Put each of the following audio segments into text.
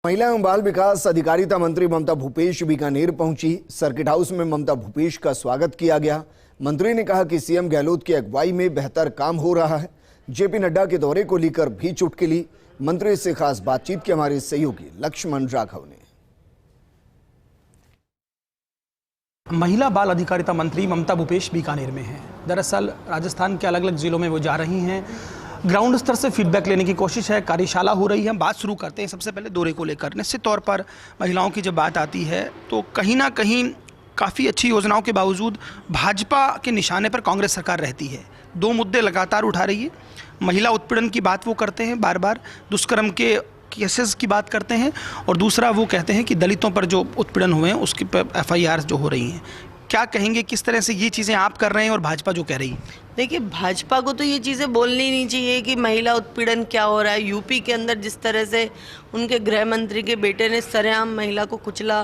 महिला एवं बाल विकास अधिकारिता मंत्री ममता भूपेश बीकानेर पहुंची। सर्किट हाउस में ममता भूपेश का स्वागत किया गया। मंत्री ने कहा कि सीएम गहलोत की अगुवाई में बेहतर काम हो रहा है। जेपी नड्डा के दौरे को लेकर भी चुटकी ली। मंत्री से खास बातचीत की हमारे सहयोगी लक्ष्मण राघव ने। महिला बाल अधिकारिता मंत्री ममता भूपेश बीकानेर में हैं। दरअसल राजस्थान के अलग अलग जिलों में वो जा रही हैं। ग्राउंड स्तर से फीडबैक लेने की कोशिश है, कार्यशाला हो रही है। हम बात शुरू करते हैं सबसे पहले दौरे को लेकर। निश्चित तौर पर महिलाओं की जब बात आती है तो कहीं ना कहीं काफ़ी अच्छी योजनाओं के बावजूद भाजपा के निशाने पर कांग्रेस सरकार रहती है। दो मुद्दे लगातार उठा रही है। महिला उत्पीड़न की बात वो करते हैं बार बार, दुष्कर्म के केसेस की बात करते हैं, और दूसरा वो कहते हैं कि दलितों पर जो उत्पीड़न हुए हैं उसकी FIR जो हो रही हैं। क्या कहेंगे, किस तरह से ये चीज़ें आप कर रहे हैं और भाजपा जो कह रही है? देखिए, भाजपा को तो ये चीज़ें बोलनी नहीं चाहिए कि महिला उत्पीड़न क्या हो रहा है। यूपी के अंदर जिस तरह से उनके गृह मंत्री के बेटे ने सरेआम महिला को कुचला,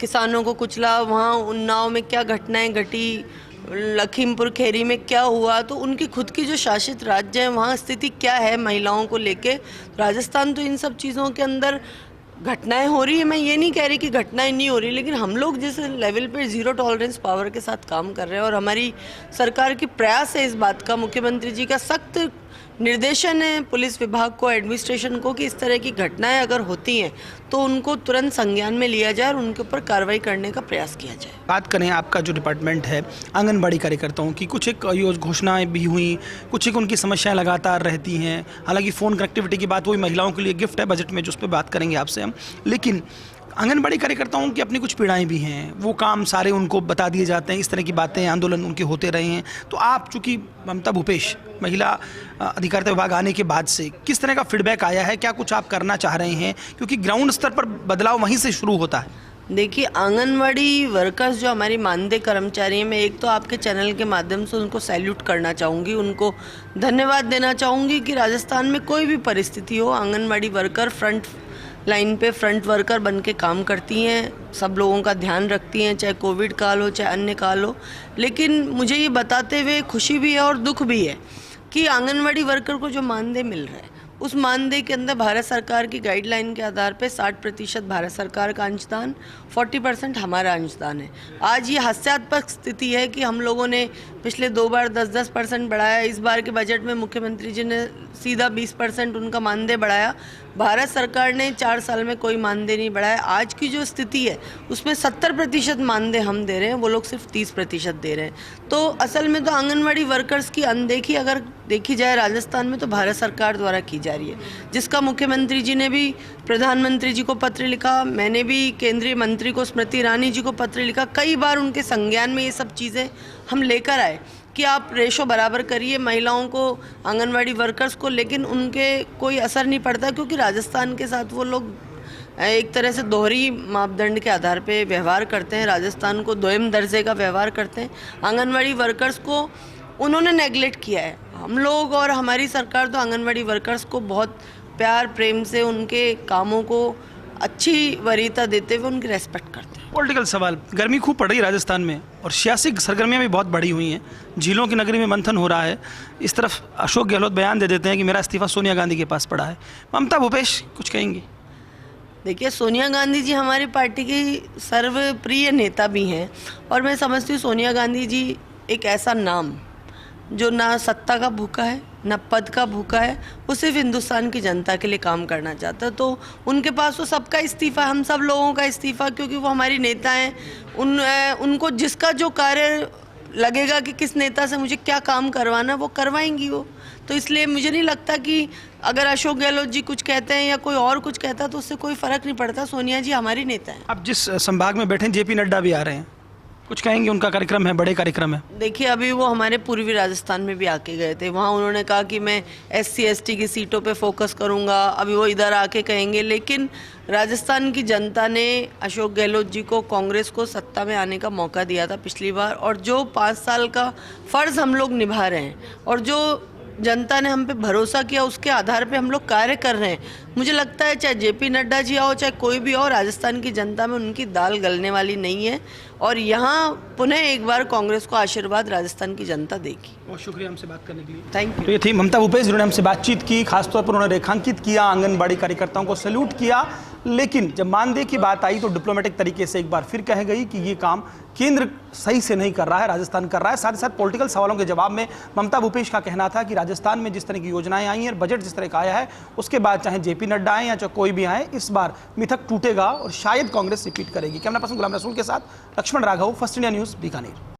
किसानों को कुचला, वहाँ उन्नाव में क्या घटनाएं घटी, लखीमपुर खीरी में क्या हुआ, तो उनकी खुद की जो शासित राज्य है वहाँ स्थिति क्या है महिलाओं को लेके। राजस्थान तो इन सब चीज़ों के अंदर घटनाएं हो रही है। मैं ये नहीं कह रही कि घटनाएं नहीं हो रही, लेकिन हम लोग जिस लेवल पे जीरो टॉलरेंस पावर के साथ काम कर रहे हैं और हमारी सरकार की प्रयास है इस बात का, मुख्यमंत्री जी का सख्त निर्देशन है पुलिस विभाग को, एडमिनिस्ट्रेशन को, कि इस तरह की घटनाएं अगर होती हैं तो उनको तुरंत संज्ञान में लिया जाए और उनके ऊपर कार्रवाई करने का प्रयास किया जाए। बात करें आपका जो डिपार्टमेंट है, आंगनबाड़ी कार्यकर्ताओं की कुछ एक घोषणाएं भी हुई, कुछ एक उनकी समस्याएं लगातार रहती हैं। हालांकि फ़ोन कनेक्टिविटी की बात वही महिलाओं के लिए गिफ्ट है बजट में, जो उस पर बात करेंगे आपसे हम। लेकिन आंगनबाड़ी कार्यकर्ताओं की अपनी कुछ पीड़ाएं भी हैं, वो काम सारे उनको बता दिए जाते हैं। इस तरह की बातें, आंदोलन उनके होते रहे हैं। तो आप चूँकि ममता भूपेश महिला अधिकारिता विभाग आने के बाद से किस तरह का फीडबैक आया है, क्या कुछ आप करना चाह रहे हैं, क्योंकि ग्राउंड स्तर पर बदलाव वहीं से शुरू होता है? देखिए, आंगनवाड़ी वर्कर्स जो हमारी मानदेय कर्मचारी हैं, मैं एक तो आपके चैनल के माध्यम से उनको सैल्यूट करना चाहूँगी, उनको धन्यवाद देना चाहूँगी कि राजस्थान में कोई भी परिस्थिति हो, आंगनवाड़ी वर्कर फ्रंट लाइन पे फ्रंट वर्कर बन के काम करती हैं, सब लोगों का ध्यान रखती हैं, चाहे कोविड काल हो चाहे अन्य काल हो। लेकिन मुझे ये बताते हुए खुशी भी है और दुख भी है कि आंगनवाड़ी वर्कर को जो मानदेय मिल रहा है, उस मानदेय के अंदर भारत सरकार की गाइडलाइन के आधार पे 60% भारत सरकार का अंशदान, 40% हमारा अंशदान है। आज ये हास्यास्पद स्थिति है कि हम लोगों ने पिछले 2 बार 10-10% बढ़ाया। इस बार के बजट में मुख्यमंत्री जी ने सीधा 20% उनका मानदेय बढ़ाया। भारत सरकार ने 4 साल में कोई मानदेय नहीं बढ़ाया। आज की जो स्थिति है उसमें 70% मानदेय हम दे रहे हैं, वो लोग सिर्फ 30% दे रहे हैं। तो असल में तो आंगनवाड़ी वर्कर्स की अनदेखी अगर देखी जाए राजस्थान में तो भारत सरकार द्वारा की जा रही है, जिसका मुख्यमंत्री जी ने भी प्रधानमंत्री जी को पत्र लिखा, मैंने भी केंद्रीय मंत्री को स्मृति ईरानी जी को पत्र लिखा। कई बार उनके संज्ञान में ये सब चीज़ें हम लेकर आए कि आप रेशो बराबर करिए महिलाओं को, आंगनवाड़ी वर्कर्स को, लेकिन उनके कोई असर नहीं पड़ता, क्योंकि राजस्थान के साथ वो लोग एक तरह से दोहरी मापदंड के आधार पे व्यवहार करते हैं, राजस्थान को दोयम दर्जे का व्यवहार करते हैं। आंगनवाड़ी वर्कर्स को उन्होंने नेगलेक्ट किया है। हम लोग और हमारी सरकार तो आंगनवाड़ी वर्कर्स को बहुत प्यार प्रेम से उनके कामों को अच्छी वरीयता देते हुए उनकी रेस्पेक्ट करते हैं। पॉलिटिकल सवाल, गर्मी खूब पड़ रही है राजस्थान में और सियासी सरगर्मियाँ भी बहुत बढ़ी हुई हैं। झीलों की नगरी में मंथन हो रहा है। इस तरफ अशोक गहलोत बयान दे देते हैं कि मेरा इस्तीफा सोनिया गांधी के पास पड़ा है। ममता भूपेश कुछ कहेंगी? देखिए, सोनिया गांधी जी हमारी पार्टी की सर्वप्रिय नेता भी हैं और मैं समझती हूँ सोनिया गांधी जी एक ऐसा नाम जो ना सत्ता का भूखा है ना पद का भूखा है, वो सिर्फ हिंदुस्तान की जनता के लिए काम करना चाहता है। तो उनके पास वो सबका इस्तीफ़ा, हम सब लोगों का इस्तीफ़ा, क्योंकि वो हमारी नेता हैं। उनको जिसका जो कार्य लगेगा कि किस नेता से मुझे क्या काम करवाना, वो करवाएंगी वो। तो इसलिए मुझे नहीं लगता कि अगर अशोक गहलोत जी कुछ कहते हैं या कोई और कुछ कहता है तो उससे कोई फ़र्क नहीं पड़ता। सोनिया जी हमारी नेता हैं। अब जिस संभाग में बैठे जेपी नड्डा भी आ रहे हैं, कुछ कहेंगे? उनका कार्यक्रम है, बड़े कार्यक्रम है। देखिए, अभी वो हमारे पूर्वी राजस्थान में भी आके गए थे, वहाँ उन्होंने कहा कि मैं SC ST की सीटों पे फोकस करूँगा। अभी वो इधर आके कहेंगे, लेकिन राजस्थान की जनता ने अशोक गहलोत जी को, कांग्रेस को सत्ता में आने का मौका दिया था पिछली बार, और जो 5 साल का फ़र्ज़ हम लोग निभा रहे हैं और जो जनता ने हम पे भरोसा किया उसके आधार पे हम लोग कार्य कर रहे हैं। मुझे लगता है चाहे JP नड्डा जी आओ चाहे कोई भी हो, राजस्थान की जनता में उनकी दाल गलने वाली नहीं है और यहाँ पुनः एक बार कांग्रेस को आशीर्वाद राजस्थान की जनता देगी। बहुत शुक्रिया हमसे बात करने के लिए। Thank you. तो ये थी ममता भूपेश, जिन्होंने हमसे बातचीत की, खासतौर पर उन्होंने रेखांकित किया, आंगनबाड़ी कार्यकर्ताओं को सैल्यूट किया। लेकिन जब मानदेय की बात आई तो डिप्लोमेटिक तरीके से एक बार फिर कह गई कि ये काम केंद्र सही से नहीं कर रहा है, राजस्थान कर रहा है। साथ ही साथ पॉलिटिकल सवालों के जवाब में ममता भूपेश का कहना था कि राजस्थान में जिस तरह की योजनाएं आई हैं, बजट जिस तरह का आया है, उसके बाद चाहे जेपी नड्डा आए या चाहे कोई भी आए, इस बार मिथक टूटेगा और शायद कांग्रेस रिपीट करेगी। कैमरा पर्सन गुलाम रसूल के साथ Laxman Raghav, First India News, Bikaner.